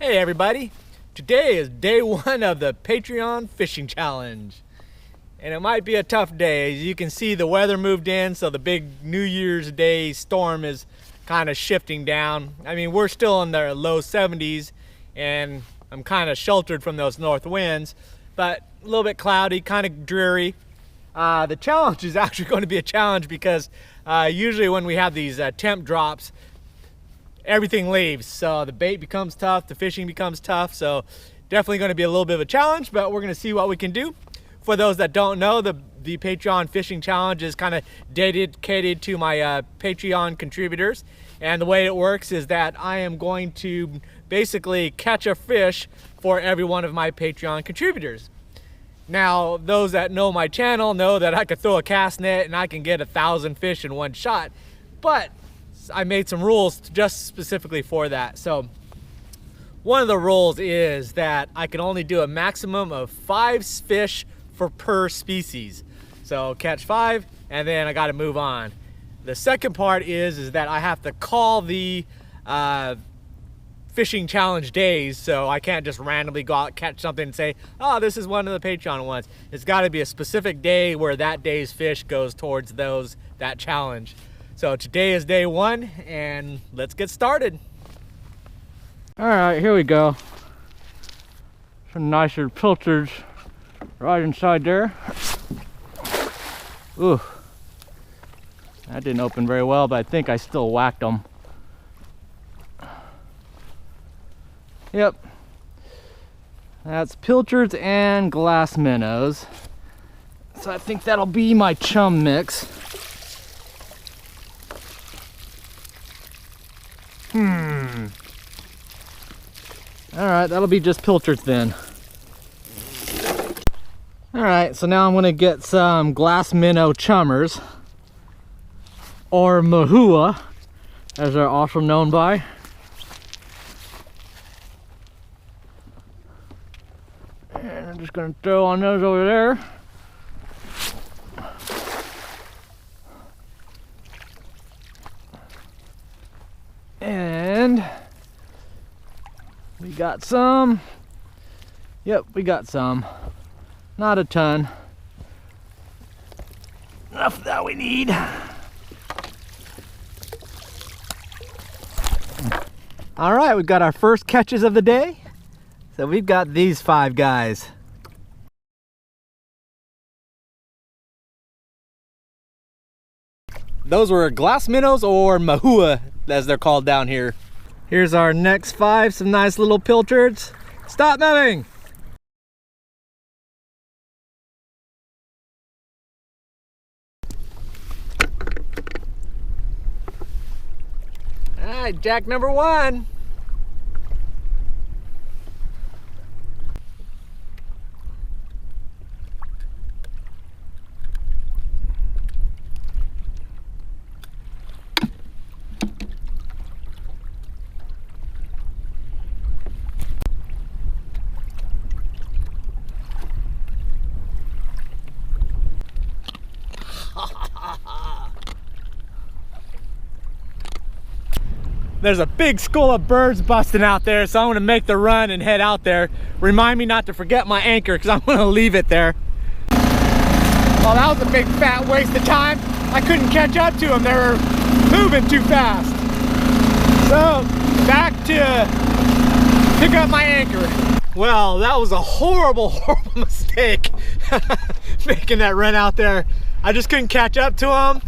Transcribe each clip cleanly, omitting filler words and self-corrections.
Hey everybody, today is day one of the Patreon fishing challenge. And it might be a tough day. As you can see, the weather moved in, so the big New Year's Day storm is kind of shifting down. I mean, we're still in the low 70s and I'm kind of sheltered from those north winds, but a little bit cloudy, kind of dreary. The challenge is actually going to be a challenge because usually when we have these temp drops, everything leaves, so the bait becomes tough, the fishing becomes tough, so definitely going to be a little bit of a challenge, but we're going to see what we can do. For those that don't know, the Patreon fishing challenge is kind of dedicated to my Patreon contributors, and the way it works is that I am going to basically catch a fish for every one of my Patreon contributors. Now, those that know my channel know that I could throw a cast net and I can get 1,000 fish in one shot, but I made some rules just specifically for that. So one of the rules is that I can only do a maximum of 5 fish per species. So catch 5 and then I got to move on. The second part is that I have to call the fishing challenge days, so I can't just randomly go out, catch something and say, oh, this is one of the Patreon ones. It's got to be a specific day where that day's fish goes towards that challenge. So today is day one, and let's get started. All right, here we go. Some nicer pilchards right inside there. Ooh, that didn't open very well, but I think I still whacked them. Yep, that's pilchards and glass minnows. So I think that'll be my chum mix. Alright, that'll be just pilchards then. Alright, so now I'm gonna get some glass minnow chummers, or mahua, as they're also known by. And I'm just gonna throw on those over there. And we got some. Yep, we got some. Not a ton. Enough that we need. All right, we've got our first catches of the day. So we've got these 5 guys. Those were glass minnows, or mahua as they're called down here. Here's our next 5, some nice little pilchards. Stop moving! All right, jack number 1. There's a big school of birds busting out there, so I'm gonna make the run and head out there. Remind me not to forget my anchor, because I'm gonna leave it there. Well, that was a big fat waste of time. I couldn't catch up to them. They were moving too fast. So, back to pick up my anchor. Well, that was a horrible, horrible mistake, making that run out there. I just couldn't catch up to them.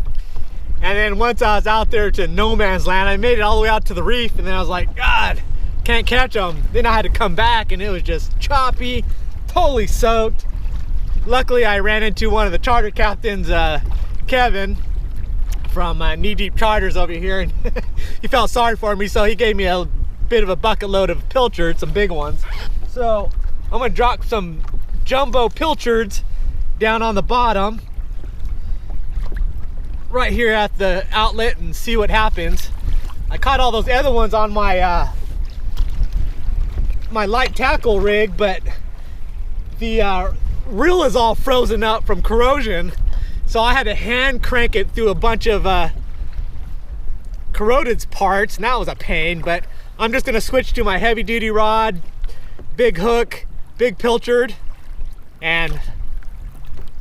And then once I was out there to no man's land, I made it all the way out to the reef, and then I was like, God, can't catch them. Then I had to come back, and it was just choppy, totally soaked. Luckily, I ran into one of the charter captains, Kevin, from Knee Deep Charters over here, and he felt sorry for me, so he gave me a bit of a bucket load of pilchards, some big ones. So I'm gonna drop some jumbo pilchards down on the bottom, right here at the outlet, and see what happens. I caught all those other ones on my my light tackle rig, but the reel is all frozen up from corrosion, so I had to hand crank it through a bunch of corroded parts, and that was a pain. But I'm just gonna switch to my heavy duty rod, big hook, big pilchard, and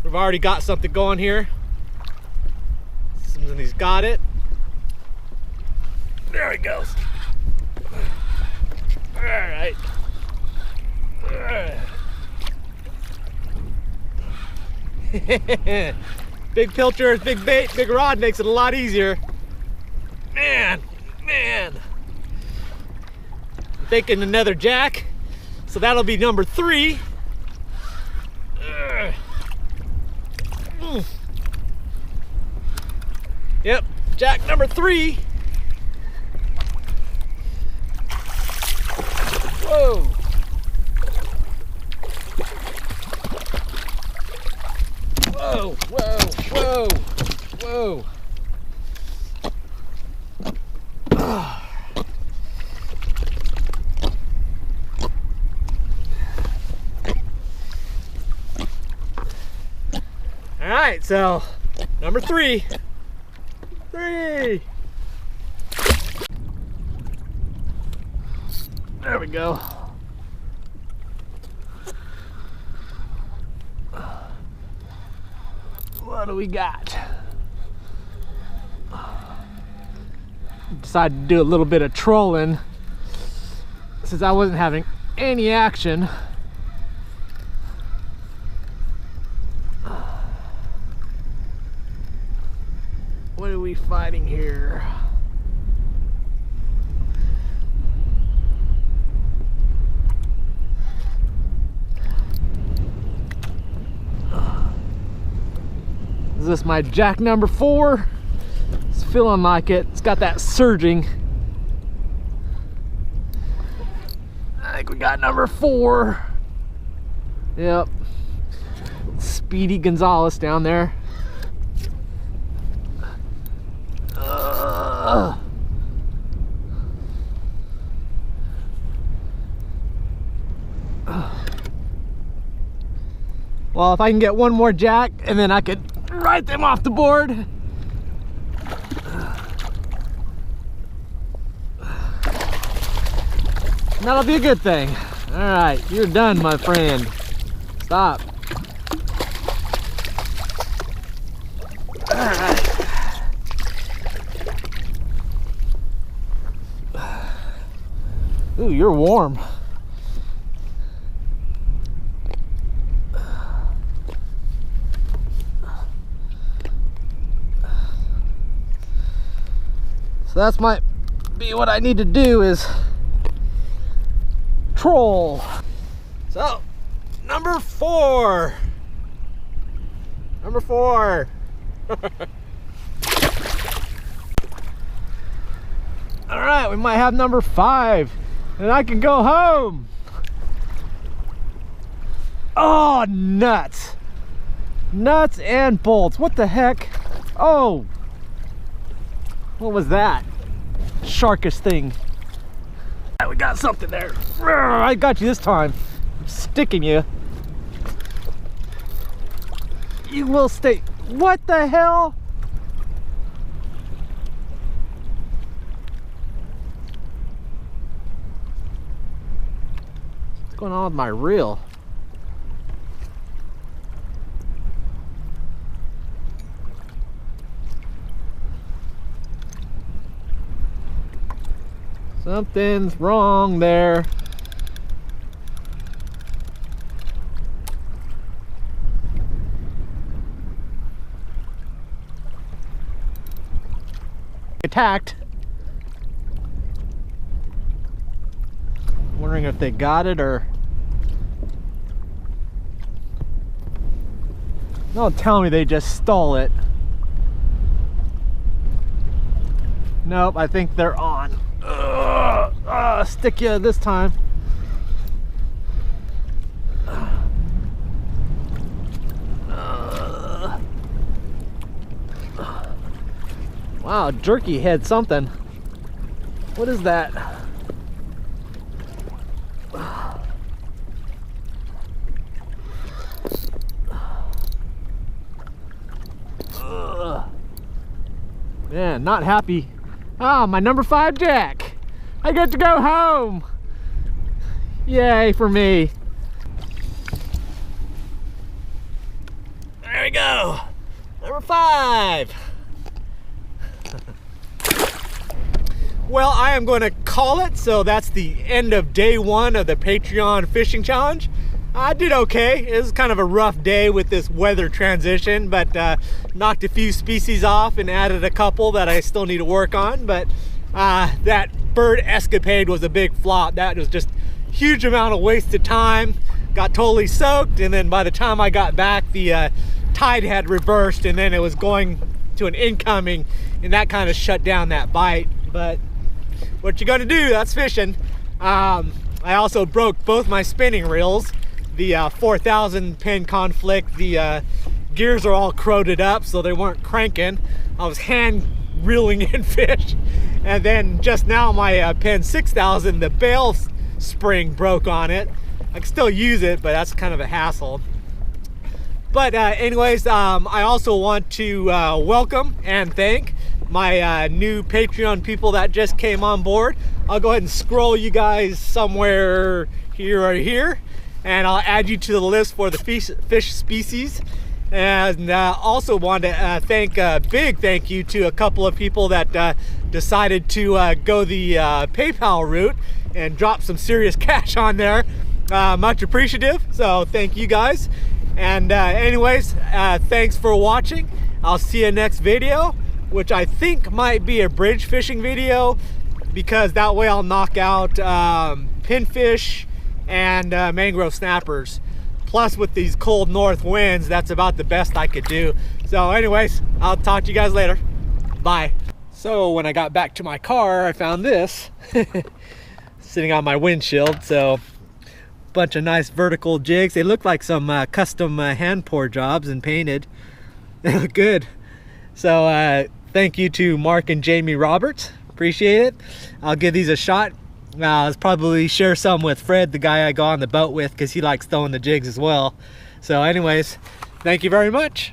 we've already got something going here. Somebody's got it. There it goes. All right. Big pilchard, big bait, big rod makes it a lot easier. Man. I'm thinking another jack, so that'll be number 3. Yep, jack number 3. Whoa. Whoa, whoa, whoa, whoa. All right, so number 3. There we go. What do we got? Decided to do a little bit of trolling since I wasn't having any action. What are we fighting here? Is this my jack number 4? It's feeling like it. It's got that surging. I think we got number 4. Yep. Speedy Gonzalez down there. Well, if I can get one more jack and then I could write them off the board. And that'll be a good thing. All right, you're done, my friend. Stop. All right. Ooh, you're warm. So that's might be what I need to do is troll. So number 4. Number 4. All right, we might have number 5 and I can go home. Oh, nuts. Nuts and bolts. What the heck? Oh. What was that? Sharkish thing. We got something there. I got you this time. I'm sticking you. You will stay. What the hell? What's going on with my reel? Something's wrong there. Attacked. Wondering if they got it or... Don't tell me they just stole it. Nope, I think they're on. Stick you this time. Wow, jerky had something. What is that? Man, not happy. Ah, my number 5 jack. I get to go home. Yay for me. There we go. Number 5. Well, I am going to call it. So that's the end of day 1 of the Patreon fishing challenge. I did okay. It was kind of a rough day with this weather transition, but knocked a few species off and added a couple that I still need to work on. But that bird escapade was a big flop. That was just a huge amount of wasted time. Got totally soaked, and then by the time I got back, the tide had reversed, and then it was going to an incoming, and that kind of shut down that bite. But what you gonna do? That's fishing. I also broke both my spinning reels. The 4000 Penn Conflict, the gears are all corroded up, so they weren't cranking. I was hand reeling in fish. And then just now my Penn 6000, the bail spring broke on it. I can still use it, but that's kind of a hassle. But anyways, I also want to welcome and thank my new Patreon people that just came on board. I'll go ahead and scroll you guys somewhere here or here, and I'll add you to the list for the fish species. And also want to thank a big thank you to a couple of people that decided to go the PayPal route and drop some serious cash on there. Much appreciative, so thank you guys. And anyways, thanks for watching. I'll see you next video, which I think might be a bridge fishing video, because that way I'll knock out pinfish and mangrove snappers. Plus, with these cold north winds, that's about the best I could do. So anyways, I'll talk to you guys later. Bye. So when I got back to my car, I found this sitting on my windshield. So bunch of nice vertical jigs. They look like some custom hand pour jobs and painted. They look good. So thank you to Mark and Jamie Roberts. Appreciate it. I'll give these a shot. I'll probably share some with Fred, the guy I go on the boat with, because he likes throwing the jigs as well. So anyways, thank you very much.